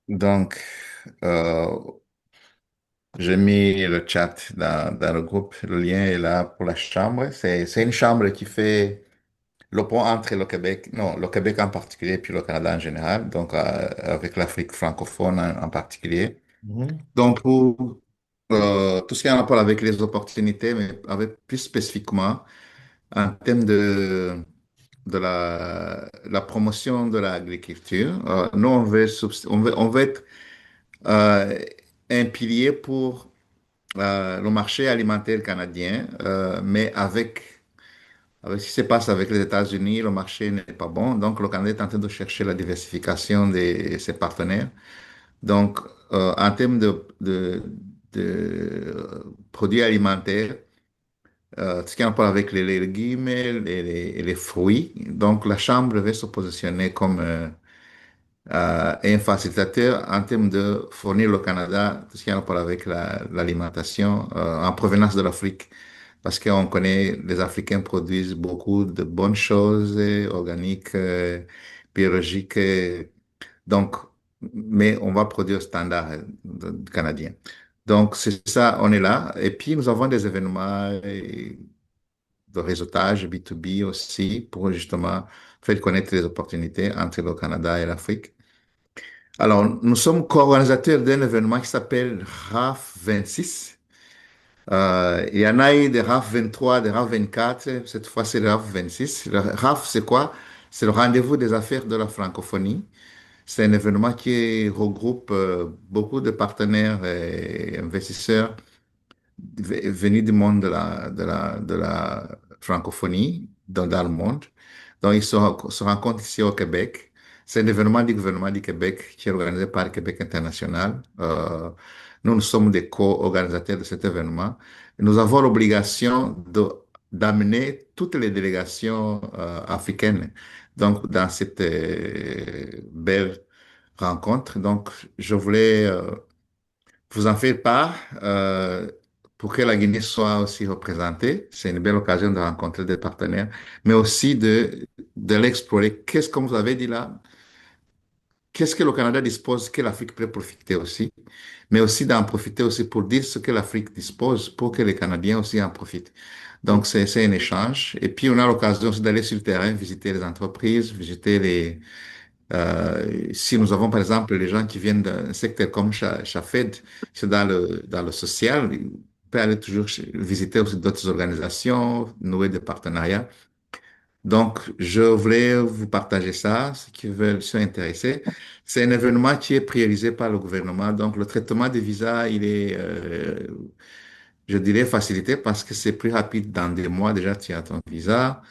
Donc, euh, j'ai mis le chat dans le groupe. Le lien est là pour la chambre. C'est une chambre qui fait le pont entre le Québec, non, le Québec en particulier, puis le Canada en général, donc avec l'Afrique francophone en particulier. Mhm. Donc, pour tout ce qui est en rapport avec les opportunités, mais avec plus spécifiquement en termes de la promotion de l'agriculture, nous, on veut être euh, un pilier pour le marché alimentaire canadien, mais avec ce qui se passe avec les États-Unis, le marché n'est pas bon. Donc, le Canada est en train de chercher la diversification de ses partenaires. Donc, en termes de produits alimentaires, tout ce qui a rapport avec les légumes et les fruits. Donc, la Chambre va se positionner comme un facilitateur en termes de fournir le Canada tout ce qui a rapport avec l'alimentation en provenance de l'Afrique. Parce qu'on connaît, les Africains produisent beaucoup de bonnes choses organiques, biologiques. Donc, mais on va produire standard canadien. Donc, c'est ça, on est là. Et puis, nous avons des événements de réseautage B2B aussi pour justement faire connaître les opportunités entre le Canada et l'Afrique. Alors, nous sommes co-organisateurs d'un événement qui s'appelle RAF 26. Il y en a eu des RAF 23, des RAF 24. Cette fois, c'est le RAF 26. Le RAF, c'est quoi? C'est le rendez-vous des affaires de la francophonie. C'est un événement qui regroupe beaucoup de partenaires et investisseurs venus du monde de la francophonie dans le monde. Donc, se rencontrent ici au Québec. C'est un événement du gouvernement du Québec qui est organisé par Québec International. Nous sommes des co-organisateurs de cet événement. Nous avons l'obligation d'amener toutes les délégations africaines donc, dans cette belle rencontre. Donc, je voulais vous en faire part pour que la Guinée soit aussi représentée. C'est une belle occasion de rencontrer des partenaires, mais aussi de l'explorer. Qu'est-ce que vous avez dit là? Qu'est-ce que le Canada dispose, que l'Afrique peut profiter aussi, mais aussi d'en profiter aussi pour dire ce que l'Afrique dispose pour que les Canadiens aussi en profitent. Donc, c'est un échange. Et puis, on a l'occasion aussi d'aller sur le terrain, visiter les entreprises, visiter si nous avons, par exemple, les gens qui viennent d'un secteur comme Chafed, c'est dans le social, on peut aller toujours visiter aussi d'autres organisations, nouer des partenariats. Donc, je voulais vous partager ça, ceux qui veulent sont intéressés. C'est un événement qui est priorisé par le gouvernement. Donc, le traitement des visas, il est, je dirais, facilité parce que c'est plus rapide. Dans des mois, déjà, tu as ton visa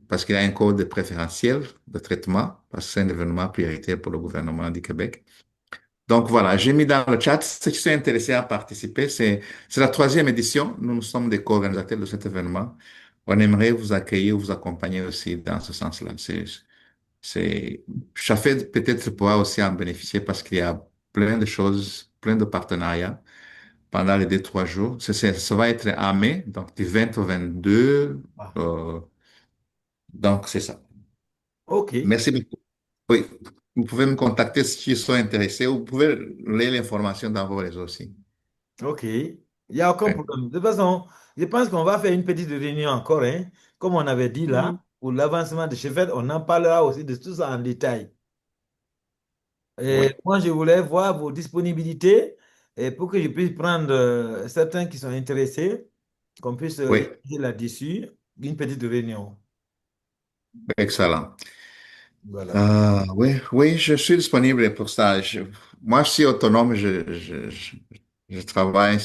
parce qu'il y a un code préférentiel de traitement, parce que c'est un événement prioritaire pour le gouvernement du Québec. Donc voilà, j'ai mis dans le chat ceux qui sont intéressés à participer. C'est la troisième édition. Nous sommes des co-organisateurs de cet événement. On aimerait vous accueillir, vous accompagner aussi dans ce sens-là. Chafed peut-être pourra aussi en bénéficier parce qu'il y a plein de choses, plein de partenariats pendant les 2, 3 jours. Ça va être en mai, donc du 20 au 22. Ah, euh, donc, c'est ça. ok, Merci beaucoup. Oui, vous pouvez me contacter si vous êtes intéressé ou vous pouvez lire l'information dans vos réseaux aussi. ok. Il n'y a aucun Oui. problème. De toute façon, je pense qu'on va faire une petite réunion encore, hein. Comme on avait dit là, pour l'avancement de Sheffield, on en parlera aussi de tout ça en détail. Et Oui. moi, je voulais voir vos disponibilités et pour que je puisse prendre certains qui sont intéressés, qu'on puisse Oui, échanger là-dessus, une petite réunion. excellent. Voilà. Oui, oui, je suis disponible pour ça. Moi, je suis autonome, je travaille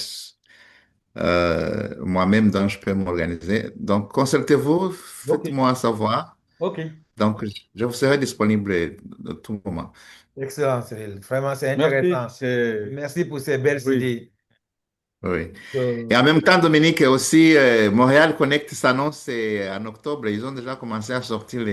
moi-même, donc je peux m'organiser. Donc, consultez-vous, Ok, faites-moi savoir. ok. Donc, je vous serai disponible de tout moment. Excellent, Cyril. Vraiment, c'est intéressant. Merci pour ces belles Oui. idées. Oui. Et Euh, en même temps, Dominique, aussi, Montréal Connect s'annonce en octobre. Ils ont déjà commencé à sortir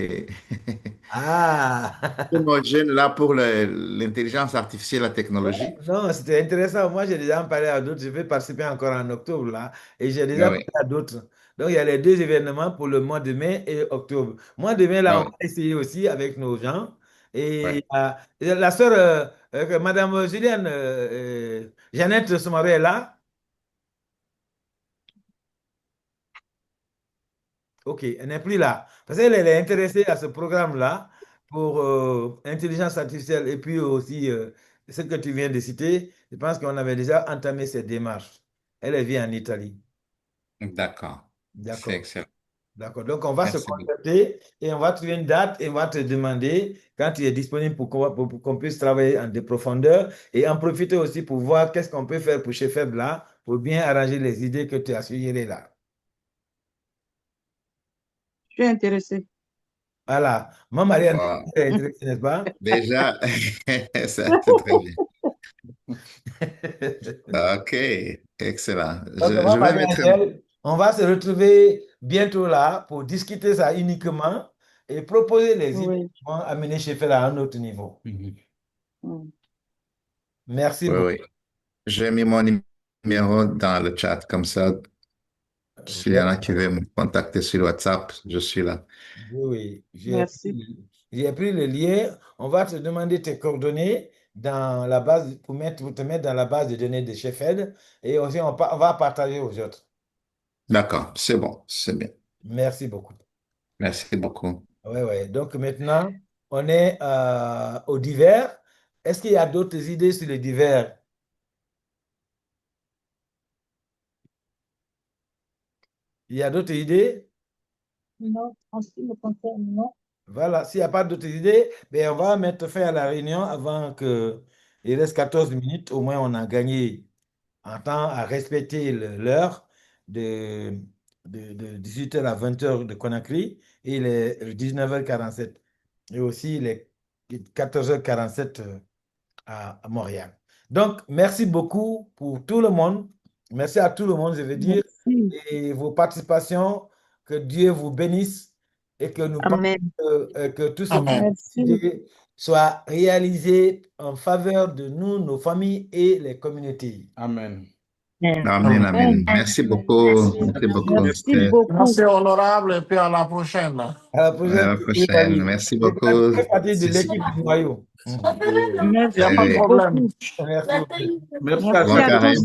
tous Ah! nos jeunes là pour l'intelligence artificielle, la Ouais, technologie. non, c'était intéressant. Moi, j'ai déjà en parlé à d'autres. Je vais participer encore en octobre, là. Et j'ai Ah déjà oui, parlé à d'autres. Donc, il y a les deux événements pour le mois de mai et octobre. Mois de mai, là, ah on va oui, essayer aussi avec nos gens. Et Ouais. la sœur, Madame Julienne, Jeannette Soumaré est là. Ok, elle n'est plus là. Parce qu'elle elle est intéressée à ce programme-là pour intelligence artificielle et puis aussi ce que tu viens de citer. Je pense qu'on avait déjà entamé cette démarche. Elle vit en Italie. D'accord. C'est D'accord. excellent. D'accord. Donc, on va se Merci beaucoup. contacter et on va trouver une date et on va te demander quand tu es disponible pour qu'on puisse travailler en des profondeurs et en profiter aussi pour voir qu'est-ce qu'on peut faire pour chez Faible là, pour bien arranger les idées que tu as suggérées là. Je suis intéressée. Voilà. Ma Marianne Wow. est intéressée, n'est-ce pas? Déjà, ça, c'est très bien. OK, excellent. Donc, on Je va vais parler mettre... avec elle. On va se retrouver bientôt là pour discuter ça uniquement et proposer les idées Oui. qui vont amener chez Faible à un autre niveau. Mm. Merci Oui, beaucoup. oui. J'ai mis mon numéro dans le chat, comme ça, s'il y en a qui veulent me contacter sur WhatsApp, je suis là. Oui, Merci. j'ai pris le lien. On va te demander tes coordonnées dans la base pour te mettre dans la base de données de Sheffield et aussi on va partager aux autres. D'accord, c'est bon, c'est bien. Merci beaucoup. Merci beaucoup. Ouais, ouais. Donc maintenant, on est au divers. Est-ce qu'il y a d'autres idées sur les divers? Il y a d'autres idées? Non, en ce qui me concerne, non. Voilà, s'il n'y a pas d'autres idées, ben on va mettre fin à la réunion avant que il reste 14 minutes. Au moins, on a gagné en temps à respecter l'heure de, de 18h à 20h de Conakry et il est 19h47. Et aussi il est 14h47 à Montréal. Donc, merci beaucoup pour tout le monde. Merci à tout le monde, je veux dire, Merci. et vos participations. Que Dieu vous bénisse et que nous pensons Amen. que tout ce que Amen. vous Merci. décidez soit réalisé en faveur de nous, nos familles et les communautés. Amen. Amen, Amen. amen. Amen. Merci beaucoup. Merci. Merci beaucoup. Merci beaucoup. Merci, honorable, et puis à la prochaine. À la À prochaine, la oui, prochaine. David. Merci Et tu beaucoup. fais partie de Si, si. l'équipe du noyau. Mhm. Il n'y a pas de Merci Oui. problème. beaucoup. Merci beaucoup. Merci à Merci Bon à chacun. tous. carême.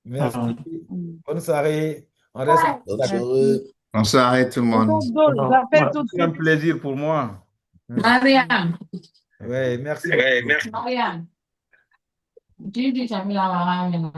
Merci. Amen. Mm. Bonne soirée. On reste en Bonne contact. soirée. Merci. Bonsoir tout le monde. J'appelle tout de C'est un suite. plaisir pour moi. Mhm. Mariam, Ouais, merci beaucoup. Mariam, dis du Jamila Maman.